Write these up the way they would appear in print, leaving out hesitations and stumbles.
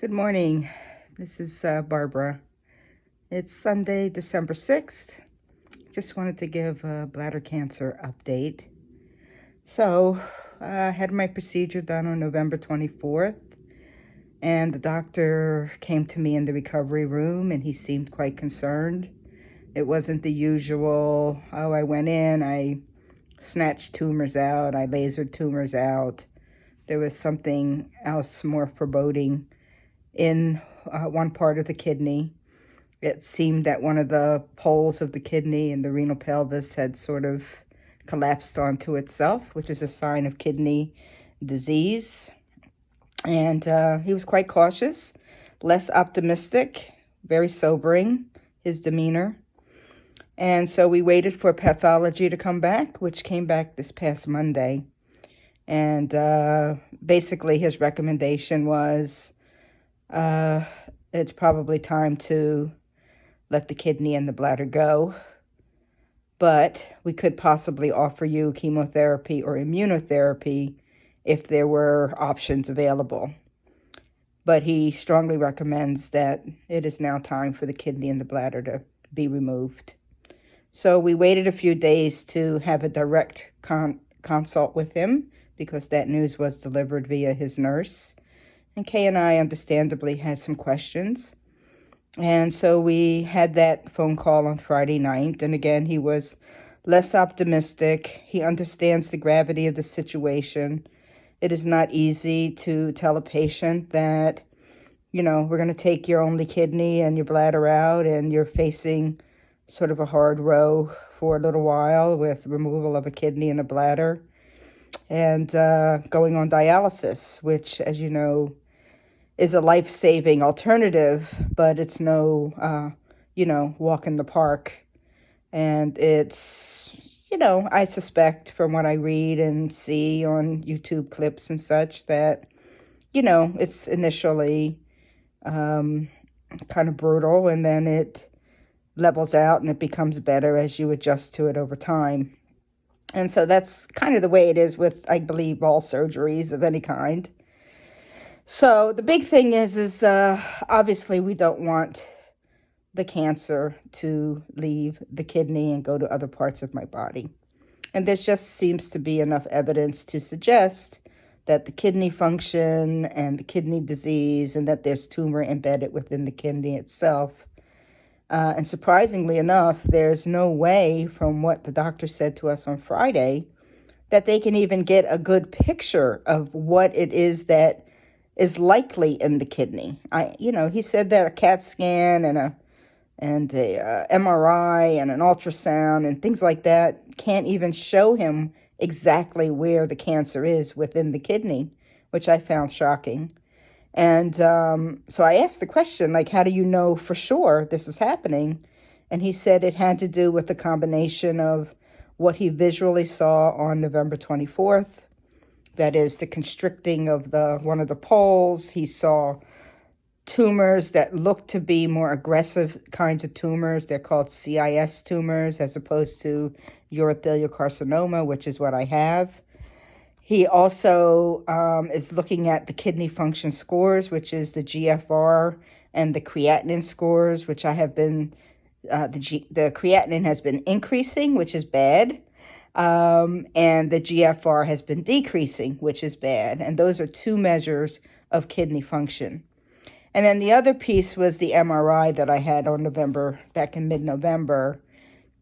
Good morning. This is Barbara. It's Sunday, December 6th. Just wanted to give a bladder cancer update. So, I had my procedure done on November 24th, and the doctor came to me in the recovery room, and he seemed quite concerned. It wasn't the usual, I went in, I snatched tumors out, I lasered tumors out. There was something else more foreboding in one part of the kidney. It seemed that one of the poles of the kidney and the renal pelvis had sort of collapsed onto itself, which is a sign of kidney disease. And he was quite cautious, less optimistic, very sobering, his demeanor. And so we waited for pathology to come back, which came back this past Monday. And basically his recommendation was it's probably time to let the kidney and the bladder go, but we could possibly offer you chemotherapy or immunotherapy if there were options available. But he strongly recommends that it is now time for the kidney and the bladder to be removed. So we waited a few days to have a direct consult with him because that news was delivered via his nurse. And Kay and I understandably had some questions. And so we had that phone call on Friday night. And again, he was less optimistic. He understands the gravity of the situation. It is not easy to tell a patient that, we're going to take your only kidney and your bladder out, and you're facing sort of a hard row for a little while with removal of a kidney and a bladder and going on dialysis, which, as you know, is a life-saving alternative, but it's no, walk in the park. And it's, I suspect from what I read and see on YouTube clips and such that, it's initially kind of brutal, and then it levels out and it becomes better as you adjust to it over time. And so that's kind of the way it is with, I believe, all surgeries of any kind. So the big thing is obviously we don't want the cancer to leave the kidney and go to other parts of my body. And there just seems to be enough evidence to suggest that the kidney function and the kidney disease and that there's tumor embedded within the kidney itself. And surprisingly enough, there's no way from what the doctor said to us on Friday that they can even get a good picture of what it is that is likely in the kidney. He said that a CAT scan and a MRI and an ultrasound and things like that can't even show him exactly where the cancer is within the kidney, which I found shocking. And so I asked the question, how do you know for sure this is happening? And he said it had to do with the combination of what he visually saw on November 24th. That is the constricting of one of the poles. He saw tumors that look to be more aggressive kinds of tumors. They're called CIS tumors as opposed to urothelial carcinoma, which is what I have. He also is looking at the kidney function scores, which is the GFR and the creatinine scores, which I have been, the creatinine has been increasing, which is bad. And the GFR has been decreasing, which is bad. And those are two measures of kidney function. And then the other piece was the MRI that I had back in mid-November.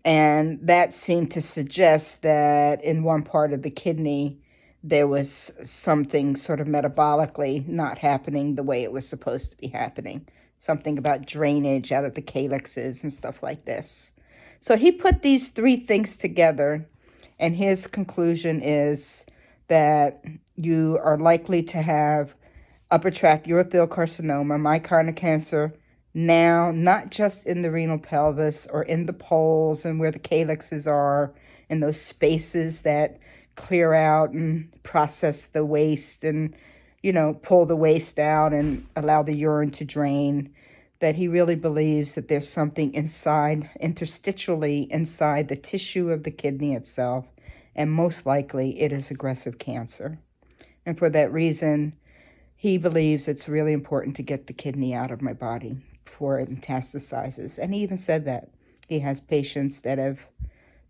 And that seemed to suggest that in one part of the kidney, there was something sort of metabolically not happening the way it was supposed to be happening. Something about drainage out of the calyxes and stuff like this. So he put these three things together, and his conclusion is that you are likely to have upper tract urothelial carcinoma, my kind of cancer, now not just in the renal pelvis or in the poles and where the calyxes are, in those spaces that clear out and process the waste and, pull the waste out and allow the urine to drain, that he really believes that there's something interstitially inside the tissue of the kidney itself, and most likely it is aggressive cancer. And for that reason, he believes it's really important to get the kidney out of my body before it metastasizes. And he even said that. He has patients that have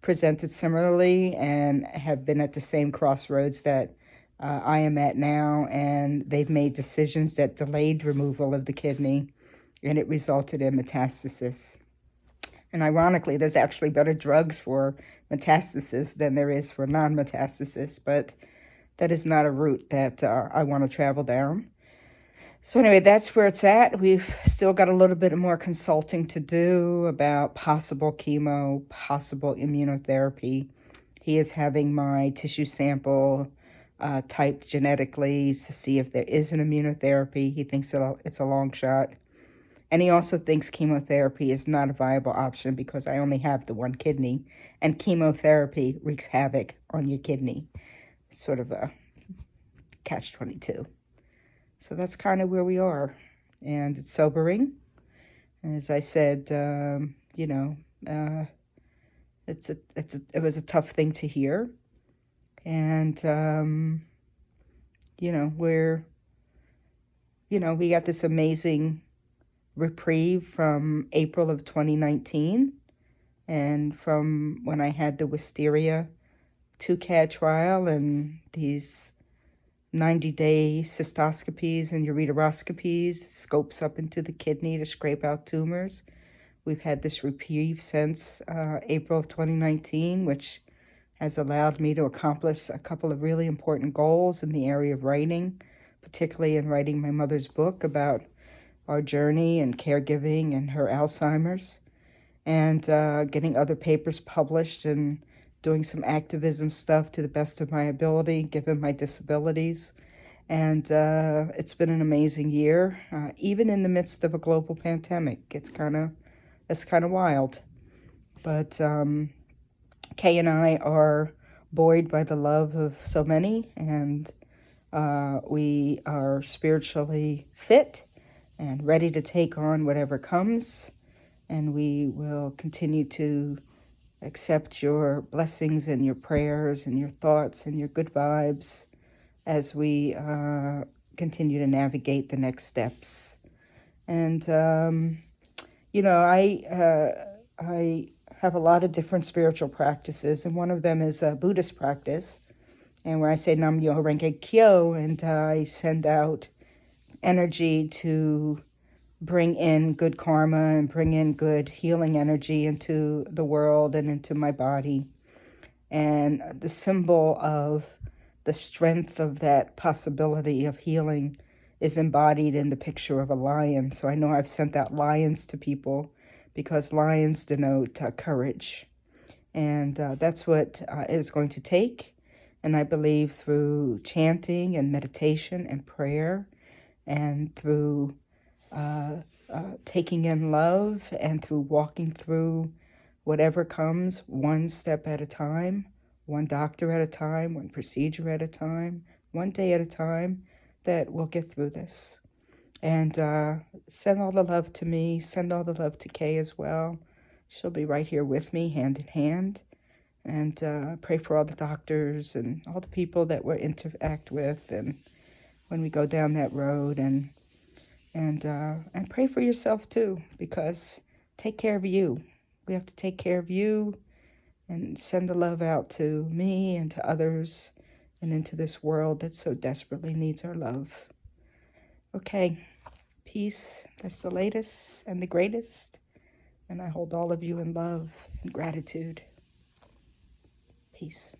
presented similarly and have been at the same crossroads that I am at now, and they've made decisions that delayed removal of the kidney, and it resulted in metastasis. And ironically, there's actually better drugs for metastasis than there is for non-metastasis, but that is not a route that I want to travel down. So anyway, that's where it's at. We've still got a little bit more consulting to do about possible chemo, possible immunotherapy. He is having my tissue sample typed genetically to see if there is an immunotherapy. He thinks it's a long shot. And he also thinks chemotherapy is not a viable option because I only have the one kidney, and chemotherapy wreaks havoc on your kidney. It's sort of a catch-22. So that's kind of where we are, and it's sobering. As I said, it was a tough thing to hear, and we got this amazing reprieve from April of 2019, and from when I had the Wisteria 2CAD trial and these 90-day cystoscopies and ureteroscopies, scopes up into the kidney to scrape out tumors. We've had this reprieve since April of 2019, which has allowed me to accomplish a couple of really important goals in the area of writing, particularly in writing my mother's book about our journey and caregiving and her Alzheimer's, and getting other papers published and doing some activism stuff to the best of my ability, given my disabilities. And it's been an amazing year, even in the midst of a global pandemic. It's kind of wild. But Kay and I are buoyed by the love of so many, and we are spiritually fit and ready to take on whatever comes. And we will continue to accept your blessings and your prayers and your thoughts and your good vibes as we continue to navigate the next steps. And, I have a lot of different spiritual practices, and one of them is a Buddhist practice, and where I say Nam Myoho Renge Kyo, and I send out energy to bring in good karma and bring in good healing energy into the world and into my body. And the symbol of the strength of that possibility of healing is embodied in the picture of a lion. So I know I've sent out lions to people because lions denote courage. And that's what it is going to take. And I believe through chanting and meditation and prayer, and through taking in love, and through walking through whatever comes one step at a time, one doctor at a time, one procedure at a time, one day at a time, that we'll get through this. And send all the love to me, send all the love to Kay as well. She'll be right here with me, hand in hand. And pray for all the doctors and all the people that we interact with, and when we go down that road, and pray for yourself too, because take care of you. We have to take care of you and send the love out to me and to others and into this world that so desperately needs our love. Okay, peace. That's the latest and the greatest. And I hold all of you in love and gratitude. Peace.